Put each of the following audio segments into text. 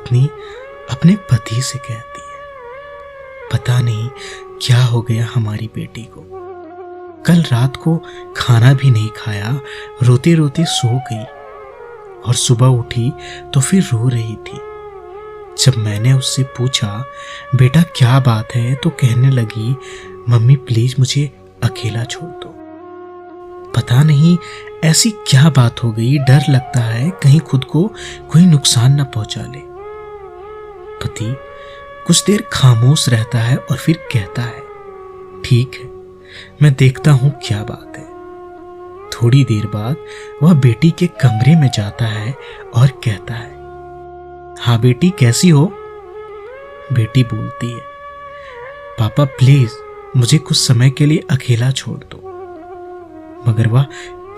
पत्नी अपने पति से कहती है, पता नहीं क्या हो गया हमारी बेटी को। कल रात को खाना भी नहीं खाया, रोते रोते सो गई और सुबह उठी तो फिर रो रही थी। जब मैंने उससे पूछा बेटा क्या बात है, तो कहने लगी मम्मी प्लीज मुझे अकेला छोड़ दो। पता नहीं ऐसी क्या बात हो गई, डर लगता है कहीं खुद को कोई नुकसान न पहुंचा ले। पति कुछ देर खामोश रहता है और फिर कहता है, ठीक है मैं देखता हूं क्या बात है। थोड़ी देर बाद वह बेटी के कमरे में जाता है और कहता है, हाँ बेटी कैसी हो? बेटी बोलती है, पापा प्लीज मुझे कुछ समय के लिए अकेला छोड़ दो। मगर वह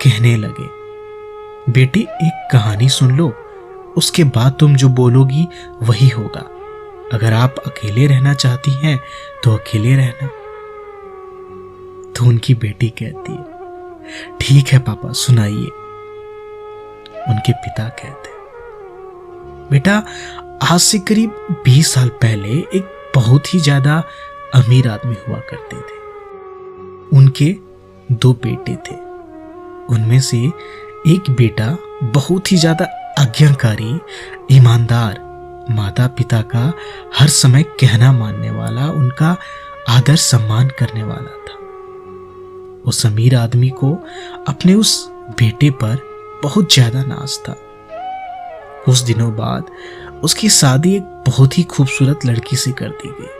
कहने लगे, बेटी एक कहानी सुन लो, उसके बाद तुम जो बोलोगी वही होगा। अगर आप अकेले रहना चाहती हैं तो अकेले रहना। तो उनकी बेटी कहती है, ठीक है पापा सुनाइए। उनके पिता कहते हैं, बेटा आज से करीब 20 साल पहले एक बहुत ही ज्यादा अमीर आदमी हुआ करते थे। उनके 2 बेटे थे। उनमें से एक बेटा बहुत ही ज्यादा आज्ञाकारी, ईमानदार, माता पिता का हर समय कहना मानने वाला, उनका आदर सम्मान करने वाला था। उस अमीर आदमी को अपने उस बेटे पर बहुत ज्यादा नाज था। कुछ दिनों बाद उसकी शादी एक बहुत ही खूबसूरत लड़की से कर दी गई।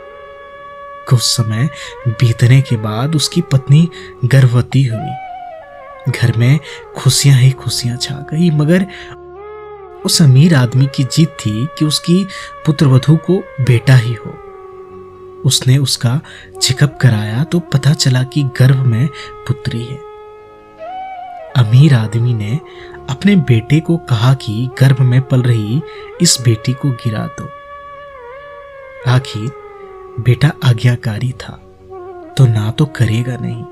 कुछ समय बीतने के बाद उसकी पत्नी गर्भवती हुई। घर में खुशियां ही खुशियां छा गई, मगर उस अमीर आदमी की जिद थी कि उसकी पुत्रवधू को बेटा ही हो। उसने उसका चेकअप कराया तो पता चला कि गर्भ में पुत्री है। अमीर आदमी ने अपने बेटे को कहा कि गर्भ में पल रही इस बेटी को गिरा दो। आखिर बेटा आज्ञाकारी था तो ना तो करेगा नहीं,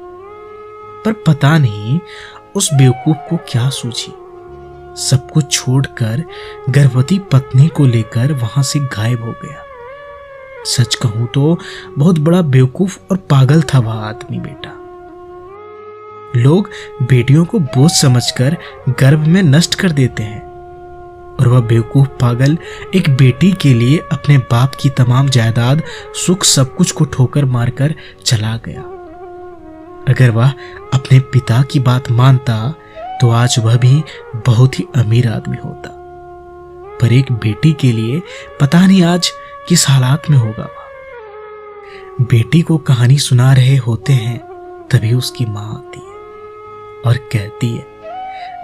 पर पता नहीं उस बेवकूफ को क्या सूझी। सब कुछ छोड़कर गर्भवती पत्नी को लेकर वहां से गायब हो गया। सच कहूं तो बहुत बड़ा बेवकूफ और पागल था वह आदमी बेटा। लोग बेटियों को बोझ समझकर गर्भ में नष्ट कर देते हैं और वह बेवकूफ पागल एक बेटी के लिए अपने बाप की तमाम जायदाद, सुख, सब कुछ को ठोकर मारकर चला गया। अगर वह अपने पिता की बात मानता तो आज वह भी बहुत ही अमीर आदमी होता। पर एक बेटी के लिए पता नहीं आज किस हालात में होगा वह। बेटी को कहानी सुना रहे होते हैं तभी उसकी मां आती है और कहती है,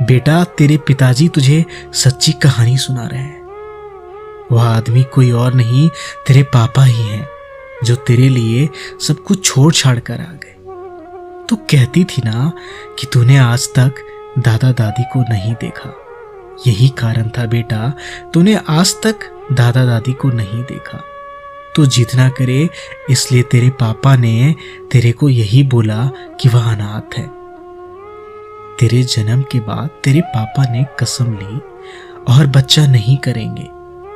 बेटा तेरे पिताजी तुझे सच्ची कहानी सुना रहे हैं। वह आदमी कोई और नहीं तेरे पापा ही हैं जो तेरे लिए सब कुछ छोड़ छाड़ कर आ गए। तू कहती थी ना कि तूने आज तक दादा दादी को नहीं देखा। यही कारण था बेटा, तूने आज तक दादा दादी को नहीं देखा। तू जिद ना करे इसलिए तेरे पापा ने तेरे को यही बोला कि वह अनाथ है। तेरे जन्म के बाद तेरे पापा ने कसम ली और बच्चा नहीं करेंगे,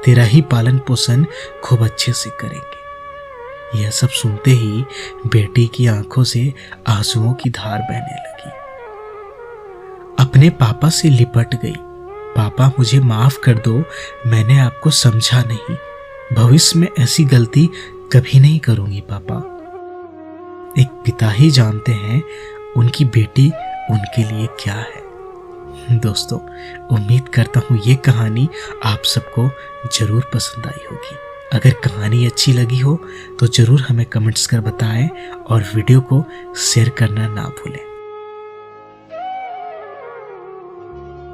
तेरा ही पालन पोषण खूब अच्छे से करेंगे। यह सब सुनते ही बेटी की आंखों से आंसुओं की धार बहने लगी। अपने पापा से लिपट गई, पापा मुझे माफ कर दो, मैंने आपको समझा नहीं, भविष्य में ऐसी गलती कभी नहीं करूंगी पापा। एक पिता ही जानते हैं उनकी बेटी उनके लिए क्या है। दोस्तों उम्मीद करता हूँ ये कहानी आप सबको जरूर पसंद आई होगी। अगर कहानी अच्छी लगी हो तो जरूर हमें कमेंट्स कर बताएं और वीडियो को शेयर करना ना भूलें।